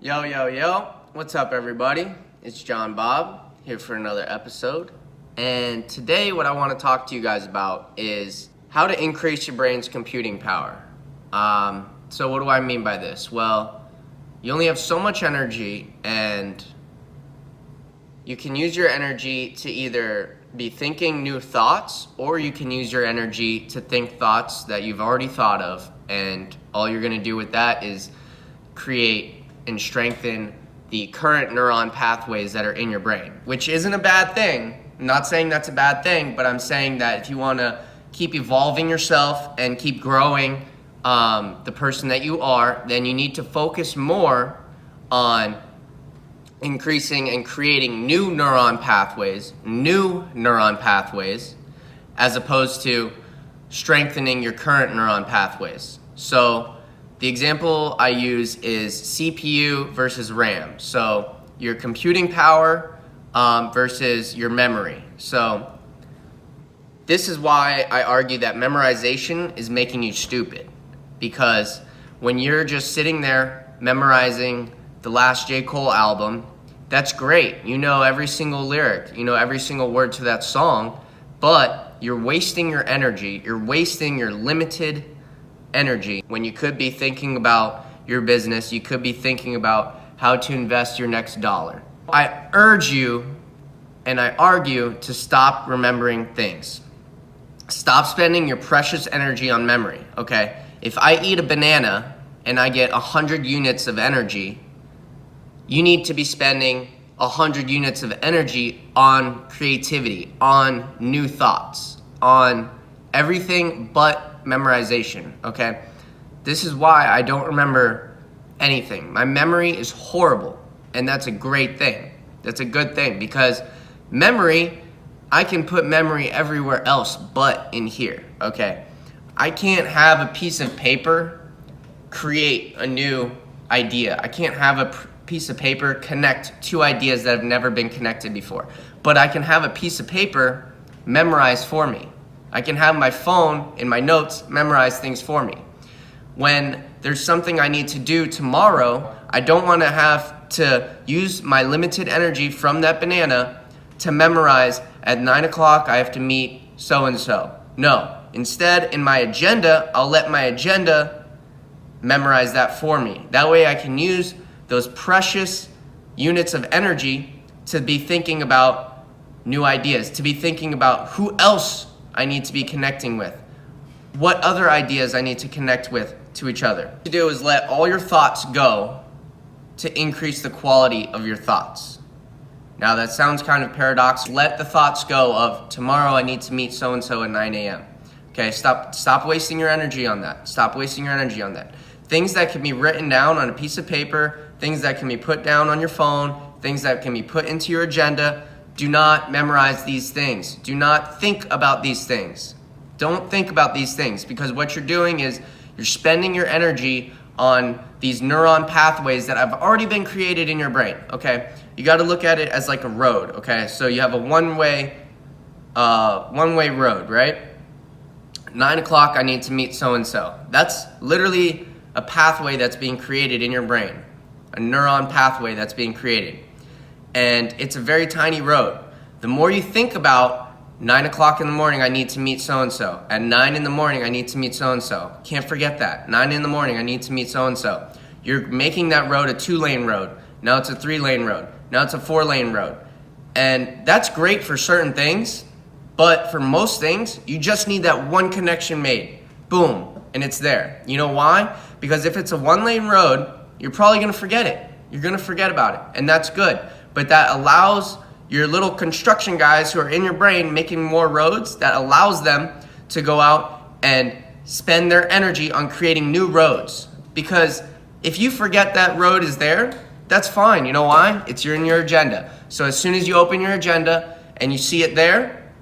Yo, yo, yo. What's up, everybody? It's John Bob here for another episode. And today what I want to talk to you guys about is how to increase your brain's computing power. So what do I mean by this? Well, you only have so much energy, and you can use your energy to either be thinking new thoughts, or you can use your energy to think thoughts that you've already thought of, and all you're going to do with that is create and strengthen the current neuron pathways that are in your brain, which isn't a bad thing. I'm not saying that's a bad thing, but I'm saying that if you want to keep evolving yourself and keep growing the person that you are, then you need to focus more on increasing and creating new neuron pathways, as opposed to strengthening your current neuron pathways. So the example I use is CPU versus RAM. So your computing power versus your memory. So this is why I argue that memorization is making you stupid. Because when you're just sitting there memorizing the last J. Cole album, that's great. You know every single lyric, you know every single word to that song, but you're wasting your energy. You're wasting your limited energy when you could be thinking about your business. You could be thinking about how to invest your next dollar. I urge you and I argue to stop remembering things. Stop spending your precious energy on memory, okay? If I eat a banana and I get 100 units of energy, you need to be spending 100 units of energy on creativity, on new thoughts, on everything but memorization, okay? This is why I don't remember anything. My memory is horrible, and that's a great thing. That's a good thing, because memory, I can put memory everywhere else but in here, okay? I can't have a piece of paper create a new idea. I can't have a piece of paper connect two ideas that have never been connected before. But I can have a piece of paper memorize for me. I can have my phone in my notes memorize things for me. When there's something I need to do tomorrow, I don't want to have to use my limited energy from that banana to memorize at 9 o'clock I have to meet so-and-so. No. Instead, in my agenda, I'll let my agenda memorize that for me. That way I can use those precious units of energy to be thinking about new ideas, to be thinking about who else I need to be connecting with, what other ideas I need to connect with to each other. What to do is let all your thoughts go to increase the quality of your thoughts. Now that sounds kind of paradoxical. Let the thoughts go of tomorrow I need to meet so-and-so at 9 a.m. Okay, stop wasting your energy on that. Stop wasting your energy on that. Things that can be written down on a piece of paper, things that can be put down on your phone, things that can be put into your agenda. Do not memorize these things. Do not think about these things. Don't think about these things, because what you're doing is you're spending your energy on these neuron pathways that have already been created in your brain, okay? You got to look at it as like a road, okay? So you have a one-way road, right? 9 o'clock, I need to meet so-and-so. That's literally a pathway that's being created in your brain, a neuron pathway that's being created. And it's a very tiny road. The more you think about 9 o'clock in the morning, I need to meet so-and-so. At 9 in the morning, I need to meet so-and-so. Can't forget that. 9 in the morning, I need to meet so-and-so. You're making that road a 2-lane road. Now it's a 3-lane road. Now it's a 4-lane road. And that's great for certain things, but for most things, you just need that one connection made. Boom, and it's there. You know why? Because if it's a 1-lane road, you're probably gonna forget it. You're gonna forget about it, and that's good. But that allows your little construction guys who are in your brain making more roads, that allows them to go out and spend their energy on creating new roads. Because if you forget that road is there, that's fine. You know why? It's in your agenda. So as soon as you open your agenda and you see it there,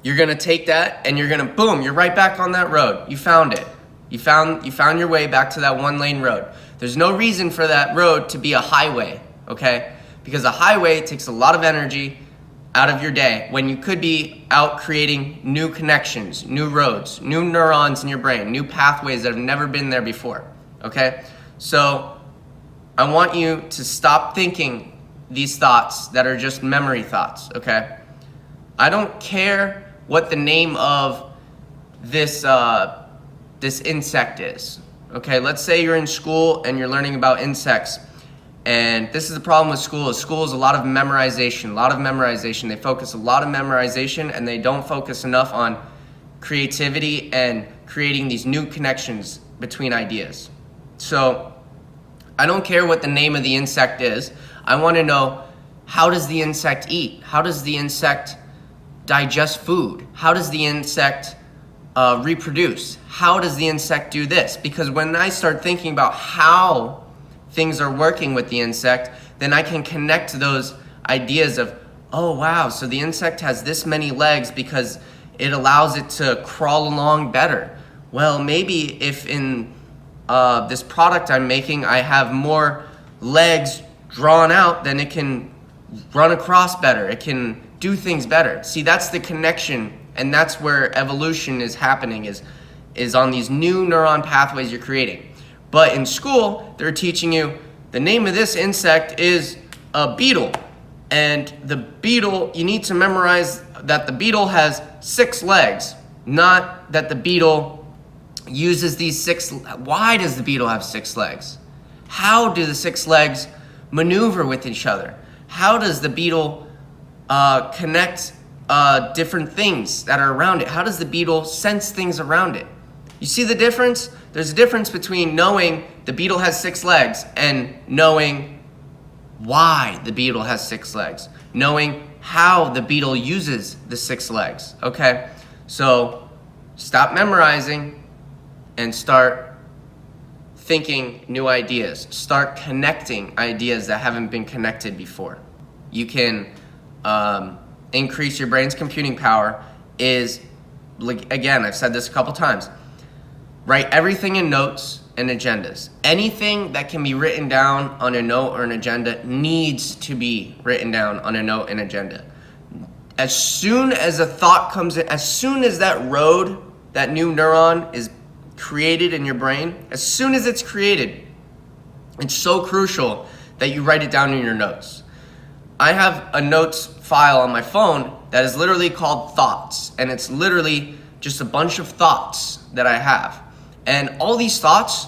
you're gonna take that and you're gonna, boom, you're right back on that road. You found it. You found your way back to that 1-lane road. There's no reason for that road to be a highway, okay? Because a highway takes a lot of energy out of your day when you could be out creating new connections, new roads, new neurons in your brain, new pathways that have never been there before, okay? So I want you to stop thinking these thoughts that are just memory thoughts, okay? I don't care what the name of this insect is, okay? Let's say you're in school and you're learning about insects, and this is the problem with school is a lot of memorization. They focus a lot of memorization, and they don't focus enough on creativity and creating these new connections between ideas. So I don't care what the name of the insect is. I want to know, how does the insect eat? How does the insect digest food? How does the insect reproduce? How does the insect do this? Because when I start thinking about how things are working with the insect, then I can connect those ideas of, oh wow, so the insect has this many legs because it allows it to crawl along better. Well, maybe if in this product I'm making, I have more legs drawn out, then it can run across better. It can do things better. See, that's the connection, and that's where evolution is happening, is on these new neuron pathways you're creating. But in school, they're teaching you the name of this insect is a beetle. And the beetle, you need to memorize that the beetle has 6 legs, not that the beetle uses these 6. Why does the beetle have 6 legs? How do the 6 legs maneuver with each other? How does the beetle connect different things that are around it? How does the beetle sense things around it? You see the difference? There's a difference between knowing the beetle has 6 legs and knowing why the beetle has 6 legs. Knowing how the beetle uses the 6 legs, okay? So stop memorizing and start thinking new ideas. Start connecting ideas that haven't been connected before. You can increase your brain's computing power is, again, I've said this a couple times, write everything in notes and agendas. Anything that can be written down on a note or an agenda needs to be written down on a note and agenda. As soon as a thought comes in, as soon as that road, that new neuron is created in your brain, as soon as it's created, it's so crucial that you write it down in your notes. I have a notes file on my phone that is literally called thoughts, and it's literally just a bunch of thoughts that I have. And all these thoughts,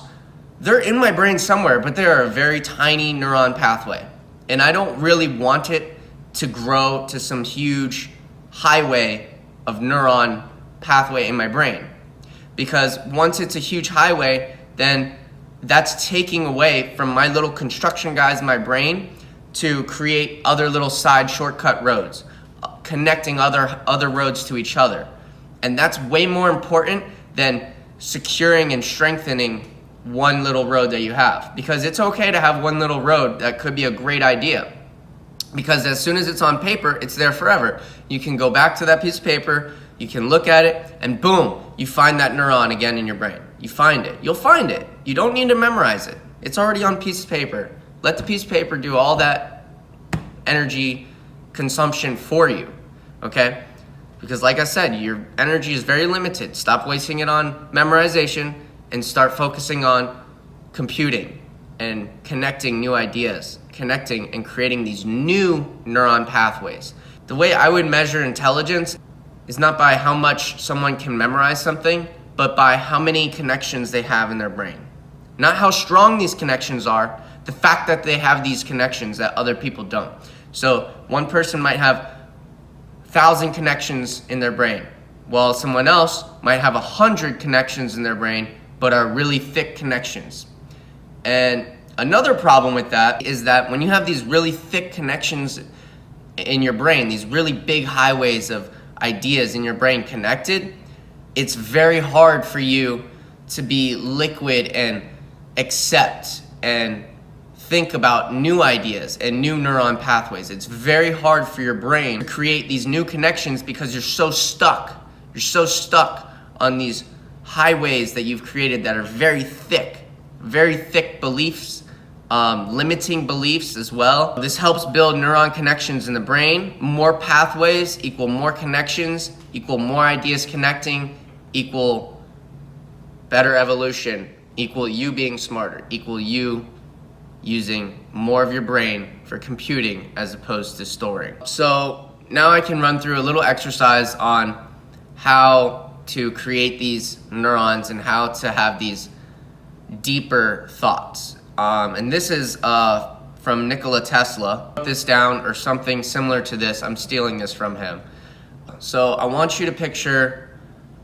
they're in my brain somewhere, but they're a very tiny neuron pathway. And I don't really want it to grow to some huge highway of neuron pathway in my brain. Because once it's a huge highway, then that's taking away from my little construction guys in my brain to create other little side shortcut roads, connecting other roads to each other. And that's way more important than securing and strengthening one little road that you have. Because it's okay to have one little road that could be a great idea. Because as soon as it's on paper, it's there forever. You can go back to that piece of paper, you can look at it, and boom, you find that neuron again in your brain. You find it. You'll find it. You don't need to memorize it. It's already on piece of paper. Let the piece of paper do all that energy consumption for you, okay? Because like I said, your energy is very limited. Stop wasting it on memorization and start focusing on computing and connecting new ideas, connecting and creating these new neuron pathways. The way I would measure intelligence is not by how much someone can memorize something, but by how many connections they have in their brain. Not how strong these connections are, the fact that they have these connections that other people don't. So one person might have 1,000 connections in their brain, while someone else might have 100 connections in their brain, but are really thick connections. And another problem with that is that when you have these really thick connections in your brain, these really big highways of ideas in your brain connected, it's very hard for you to be liquid and accept and think about new ideas and new neuron pathways. It's very hard for your brain to create these new connections because you're so stuck. You're so stuck on these highways that you've created that are very thick beliefs, limiting beliefs as well. This helps build neuron connections in the brain. More pathways equal more connections, equal more ideas connecting, equal better evolution, equal you being smarter, equal you using more of your brain for computing as opposed to storing. So now I can run through a little exercise on how to create these neurons and how to have these deeper thoughts. And this is from Nikola Tesla. Put this down or something similar to this. I'm stealing this from him. So I want you to picture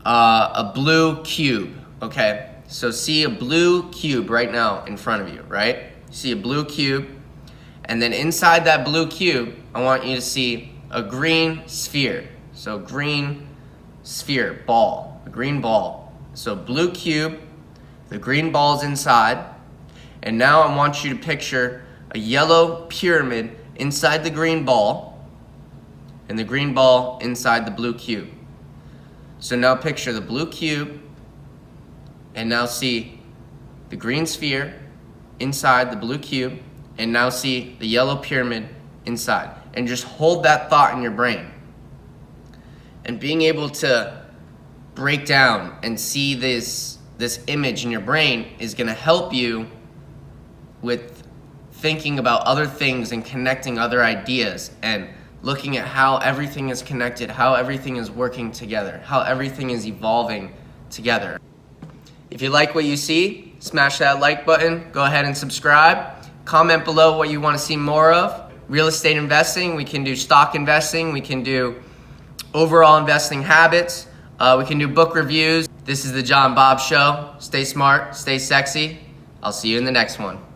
a blue cube, okay? So see a blue cube right now in front of you, right? See a blue cube, and then inside that blue cube, I want you to see a green sphere. So green sphere, ball, a green ball. So blue cube, the green ball's inside, and now I want you to picture a yellow pyramid inside the green ball, and the green ball inside the blue cube. So now picture the blue cube, and now see the green sphere inside the blue cube, and now see the yellow pyramid inside. And just hold that thought in your brain. And being able to break down and see this image in your brain is going to help you with thinking about other things and connecting other ideas and looking at how everything is connected, how everything is working together, how everything is evolving together. If you like what you see, smash that like button, go ahead and subscribe. Comment below what you want to see more of. Real estate investing, we can do stock investing, we can do overall investing habits, we can do book reviews. This is the John Bob Show. Stay smart, stay sexy. I'll see you in the next one.